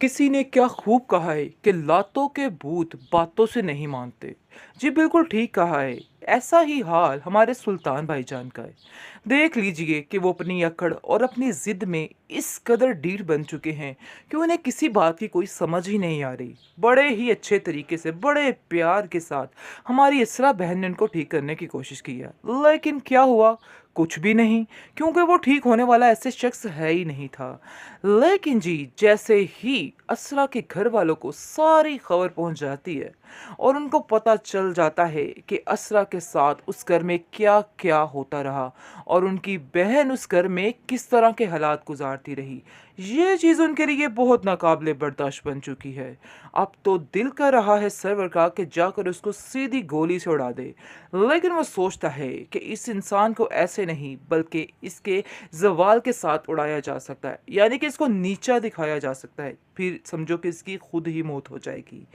किसी ने क्या खूब कहा है कि लातों के भूत बातों से नहीं मानते। जी बिल्कुल ठीक कहा है। ऐसा ही हाल हमारे सुल्तान भाईजान का है। देख लीजिए कि वो अपनी अकड़ और अपनी जिद में इस कदर ढीठ बन चुके हैं कि उन्हें किसी बात की कोई समझ ही नहीं आ रही। बड़े ही अच्छे तरीके से बड़े प्यार के साथ हमारी इसरा बहन ने उनको ठीक करने की कोशिश की है, लेकिन क्या हुआ? कुछ भी नहीं, क्योंकि वो ठीक होने वाला ऐसे शख्स है ही नहीं था। लेकिन जी जैसे ही असरा के घर वालों को सारी खबर पहुंच जाती है और उनको पता चल जाता है कि असरा के साथ उस घर में क्या क्या होता रहा और उनकी बहन उस घर में किस तरह के हालात गुजारती रही, ये चीज़ उनके लिए बहुत नाकाबिले बर्दाश्त बन चुकी है। अब तो दिल कर रहा है सरवर का कि जाकर उसको सीधी गोली से उड़ा दे, लेकिन वो सोचता है कि इस इंसान को ऐसे नहीं बल्कि इसके जवाल के साथ उड़ाया जा सकता है, यानी कि इसको नीचा दिखाया जा सकता है, फिर समझो कि इसकी खुद ही मौत हो जाएगी।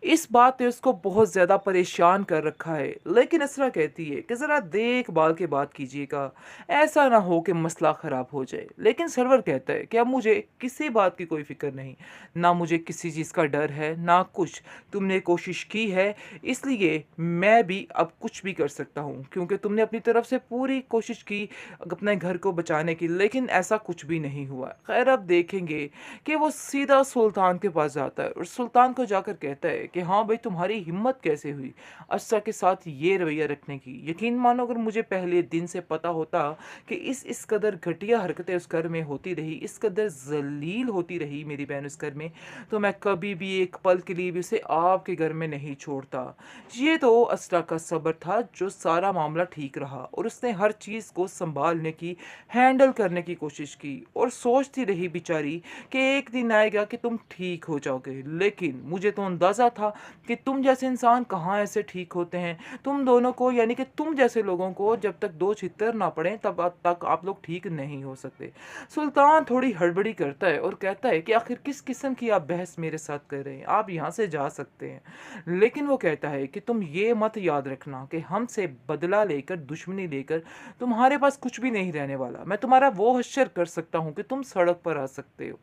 इस बात ने उसको बहुत ज़्यादा परेशान कर रखा है, लेकिन असरा कहती है कि ज़रा देखभाल के बात कीजिएगा, ऐसा ना हो कि मसला ख़राब हो जाए। लेकिन सरवर कहता है कि अब मुझे किसी बात की कोई फ़िक्र नहीं, ना मुझे किसी चीज़ का डर है ना कुछ। तुमने कोशिश की है, इसलिए मैं भी अब कुछ भी कर सकता हूँ, क्योंकि तुमने अपनी तरफ से पूरी कोशिश की अपने घर को बचाने की, लेकिन ऐसा कुछ भी नहीं हुआ। खैर अब देखेंगे कि वो सीधा सुल्तान के पास जाता है और सुल्तान को जाकर कहता है कि हाँ भाई, तुम्हारी हिम्मत कैसे हुई अस्सा के साथ ये रवैया रखने की। यकीन मानो, अगर मुझे पहले दिन से पता होता कि इस कदर घटिया हरकतें उस घर में होती रही, इस कदर जलील होती रही मेरी बहन उस घर में, तो मैं कभी भी एक पल के लिए भी उसे आपके घर में नहीं छोड़ता। ये तो असरा का सब्र था जो सारा मामला ठीक रहा और उसने हर चीज़ को संभालने की, हैंडल करने की कोशिश की और सोचती रही बेचारी कि एक दिन आएगा कि तुम ठीक हो जाओगे। लेकिन मुझे तो अंदाज़ा था कि तुम जैसे इंसान कहाँ ऐसे ठीक होते हैं। तुम दोनों को, यानी कि तुम जैसे लोगों को जब तक दो छितर ना पड़े तब तक आप लोग ठीक नहीं हो सकते। सुल्तान थोड़ी हड़बड़ी करता है और कहता है कि आखिर किस किस्म की आप बहस मेरे साथ कर रहे हैं, आप यहाँ से जा सकते हैं। लेकिन वो कहता है कि तुम ये मत याद रखना कि हमसे बदला लेकर, दुश्मनी लेकर तुम्हारे पास कुछ भी नहीं रहने वाला। मैं तुम्हारा वो हश्र कर सकता हूँ कि तुम सड़क पर आ सकते हो।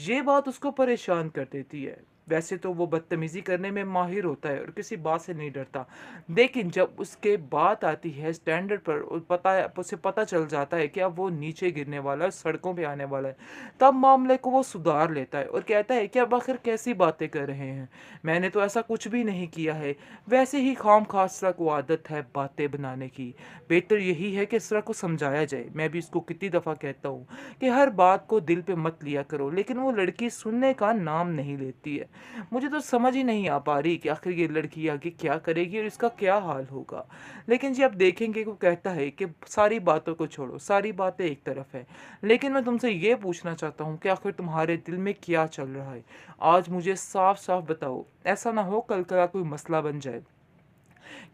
ये बात उसको परेशान कर देती है। वैसे तो वो बदतमीज़ी करने में माहिर होता है और किसी बात से नहीं डरता, लेकिन जब उसके बात आती है स्टैंडर्ड पर और उसे पता चल जाता है कि अब वो नीचे गिरने वाला है, सड़कों पे आने वाला है, तब मामले को वो सुधार लेता है और कहता है कि अब आखिर कैसी बातें कर रहे हैं, मैंने तो ऐसा कुछ भी नहीं किया है। वैसे ही खाम खासरा को आदत है बातें बनाने की। बेहतर यही है कि इसरा को समझाया जाए। मैं भी इसको कितनी दफ़ा कहता हूँ कि हर बात को दिल पे मत लिया करो, लेकिन वो लड़की सुनने का नाम नहीं लेती है। मुझे तो समझ ही नहीं आ पा रही कि आखिर ये लड़की आगे क्या करेगी और इसका क्या हाल होगा। लेकिन जी आप देखेंगे वो कहता है कि सारी बातों को छोड़ो, सारी बातें एक तरफ है, लेकिन मैं तुमसे ये पूछना चाहता हूँ कि आखिर तुम्हारे दिल में क्या चल रहा है? आज मुझे साफ साफ बताओ, ऐसा ना हो कल का कोई मसला बन जाए।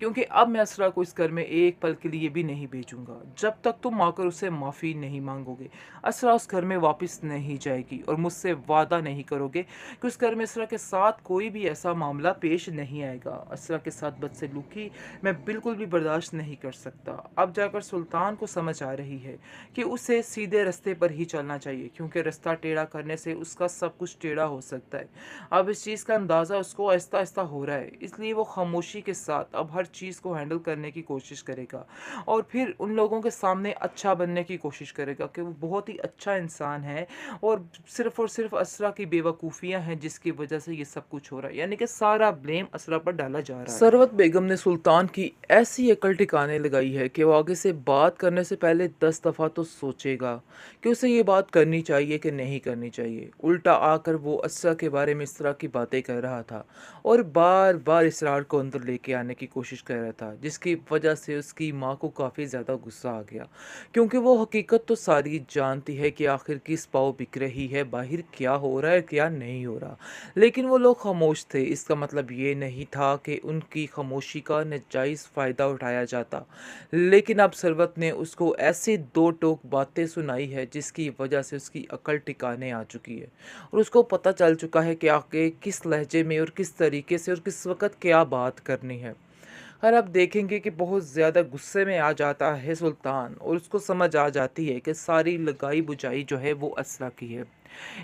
क्योंकि अब मैं असरा को इस घर में एक पल के लिए भी नहीं भेजूंगा जब तक तुम आकर उससे माफ़ी नहीं मांगोगे। असरा उस घर में वापस नहीं जाएगी और मुझसे वादा नहीं करोगे कि उस घर में असरा के साथ कोई भी ऐसा मामला पेश नहीं आएगा। असरा के साथ बदसलूकी मैं बिल्कुल भी बर्दाश्त नहीं कर सकता। अब जाकर सुल्तान को समझ आ रही है कि उसे सीधे रास्ते पर ही चलना चाहिए, क्योंकि रास्ता टेढ़ा करने से उसका सब कुछ टेढ़ा हो सकता है। अब इस चीज़ का अंदाज़ा उसको आहिस्ता आहिस्ता हो रहा है, इसलिए वो खामोशी के साथ अब हर चीज़ को हैंडल करने की कोशिश करेगा और फिर उन लोगों के सामने अच्छा बनने की कोशिश करेगा कि वो बहुत ही अच्छा इंसान है और सिर्फ असरा की बेवकूफ़ियाँ हैं जिसकी वजह से ये सब कुछ हो रहा है, यानी कि सारा ब्लेम असरा पर डाला जा रहा है। सरवत बेगम ने सुल्तान की ऐसी अकल ठिकाने लगाई है कि वो आगे से बात करने से पहले 10 दफ़ा तो सोचेगा कि उसे ये बात करनी चाहिए कि नहीं करनी चाहिए। उल्टा आकर वो असरा के बारे में इस तरह की बातें कर रहा था और बार बार इसरार को अंदर लेके आने की कोशिश कर रहा था, जिसकी वजह से उसकी माँ को काफ़ी ज़्यादा गुस्सा आ गया, क्योंकि वो हकीकत तो सारी जानती है कि आखिर किस पाँव बिक रही है, बाहर क्या हो रहा है क्या नहीं हो रहा। लेकिन वो लोग खामोश थे, इसका मतलब ये नहीं था कि उनकी खामोशी का नाजायज़ फ़ायदा उठाया जाता। लेकिन अब सरवत ने उसको ऐसी दो टोक बातें सुनाई है जिसकी वजह से उसकी अकल ठिकाने आ चुकी है और उसको पता चल चुका है कि आगे किस लहजे में और किस तरीके से और किस वक़्त क्या बात करनी है। और अब देखेंगे कि बहुत ज़्यादा गुस्से में आ जाता है सुल्तान और उसको समझ आ जाती है कि सारी लगाई बुझाई जो है वो असरा की है।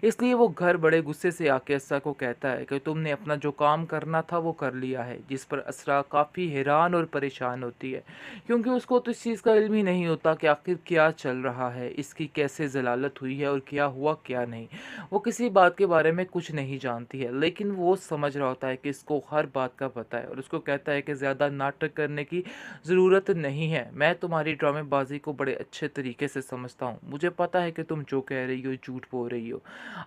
इसलिए वो घर बड़े गुस्से से आके असरा को कहता है कि तुमने अपना जो काम करना था वो कर लिया है, जिस पर असरा काफ़ी हैरान और परेशान होती है, क्योंकि उसको तो इस चीज़ का इल्म ही नहीं होता कि आखिर क्या चल रहा है, इसकी कैसे जलालत हुई है और क्या हुआ क्या नहीं। वो किसी बात के बारे में कुछ नहीं जानती है, लेकिन वो समझ रहा होता है कि इसको हर बात का पता है, और उसको कहता है कि ज़्यादा नाटक करने की ज़रूरत नहीं है। मैं तुम्हारी ड्रामेबाजी को बड़े अच्छे तरीके से समझता हूँ, मुझे पता है कि तुम जो कह रही हो झूठ बोल रही हो।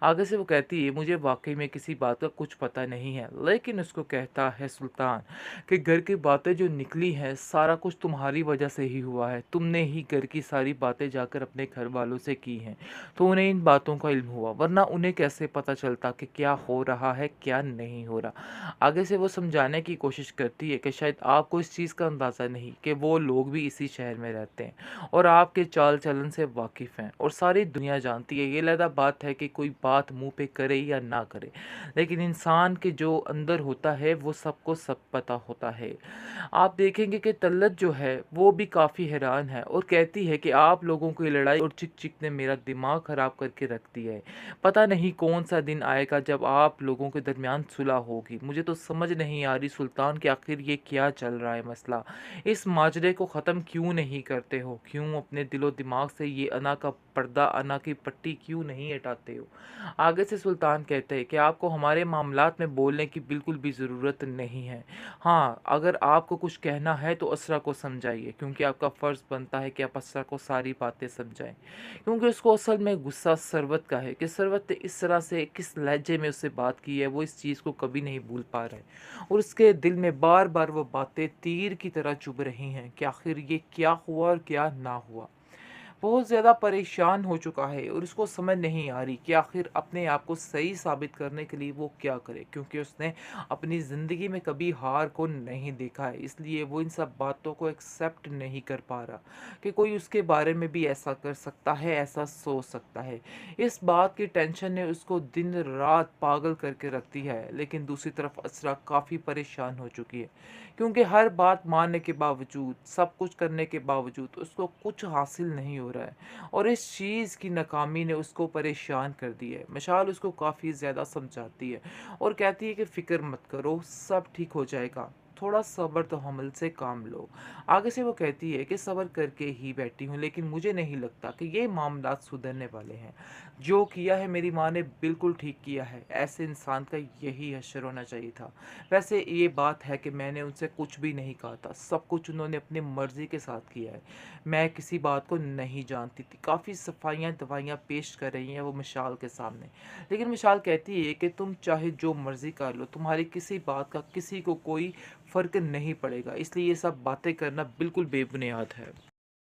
आगे से वो कहती है, मुझे वाकई में किसी बात का कुछ पता नहीं है, लेकिन उसको कहता है सुल्तान कि घर की बातें जो निकली हैं सारा कुछ तुम्हारी वजह से ही हुआ है, तुमने ही घर की सारी बातें जाकर अपने घर वालों से की हैं, तो उन्हें इन बातों का इल्म हुआ, वरना उन्हें कैसे पता चलता कि क्या हो रहा है क्या नहीं हो रहा। आगे से वो समझाने की कोशिश करती है कि शायद आपको इस चीज़ का अंदाज़ा नहीं कि वो लोग भी इसी शहर में रहते हैं और आपके चाल चलन से वाकिफ़ हैं, और सारी दुनिया जानती है। ये अलहदा बात है कि कोई बात मुंह पे करे या ना करे, लेकिन इंसान के जो अंदर होता है वो सबको सब पता होता है। आप देखेंगे कि तल्लत जो है वो भी काफ़ी हैरान है और कहती है कि आप लोगों की लड़ाई और चिक चिक ने मेरा दिमाग ख़राब करके रख दिया है। पता नहीं कौन सा दिन आएगा जब आप लोगों के दरमियान सुलह होगी। मुझे तो समझ नहीं आ रही सुल्तान कि आखिर ये क्या चल रहा है मसला। इस माजरे को ख़त्म क्यों नहीं करते हो? क्यों अपने दिलो दिमाग से ये अना का पर्दा, अना की पट्टी क्यों नहीं हटाते हो? आगे से सुल्तान कहते हैं कि आपको हमारे मामलात में बोलने की बिल्कुल भी ज़रूरत नहीं है। हाँ, अगर आपको कुछ कहना है तो असरा को समझाइए, क्योंकि आपका फ़र्ज़ बनता है कि आप असरा को सारी बातें समझाएँ। क्योंकि उसको असल में गुस्सा सरवत का है कि सरवत ने इस तरह से किस लहजे में उससे बात की है, वो इस चीज़ को कभी नहीं भूल पा रहा है, और उसके दिल में बार-बार वो बातें तीर की तरह चुभ रही हैं कि आखिर ये क्या हुआ और क्या ना हुआ। बहुत ज़्यादा परेशान हो चुका है और उसको समझ नहीं आ रही कि आखिर अपने आप को सही साबित करने के लिए वो क्या करे, क्योंकि उसने अपनी ज़िंदगी में कभी हार को नहीं देखा है। इसलिए वो इन सब बातों को एक्सेप्ट नहीं कर पा रहा कि कोई उसके बारे में भी ऐसा कर सकता है, ऐसा सोच सकता है। इस बात की टेंशन ने उसको दिन रात पागल करके रखती है, लेकिन दूसरी तरफ असरा काफ़ी परेशान हो चुकी है, क्योंकि हर बात मानने के बावजूद, सब कुछ करने के बावजूद उसको कुछ हासिल नहीं हो रहा है, और इस चीज़ की नाकामी ने उसको परेशान कर दिया है। मशाल उसको काफ़ी ज़्यादा समझाती है और कहती है कि फ़िक्र मत करो, सब ठीक हो जाएगा, थोड़ा सब्र तो हमल से काम लो। आगे से वो कहती है कि सब्र करके ही बैठी हूँ, लेकिन मुझे नहीं लगता कि ये मामलात सुधरने वाले हैं। जो किया है मेरी माँ ने बिल्कुल ठीक किया है, ऐसे इंसान का यही हश्र होना चाहिए था। वैसे ये बात है कि मैंने उनसे कुछ भी नहीं कहा था, सब कुछ उन्होंने अपनी मर्ज़ी के साथ किया है। मैं किसी बात को नहीं जानती थी। काफ़ी सफाइयाँ दवाइयाँ पेश कर रही हैं वो मिशाल के सामने। लेकिन मिशाल कहती है कि तुम चाहे जो मर्ज़ी कर लो, तुम्हारी किसी बात का किसी को कोई फ़र्क नहीं पड़ेगा। इसलिए ये सब बातें करना बिल्कुल बेबुनियाद है।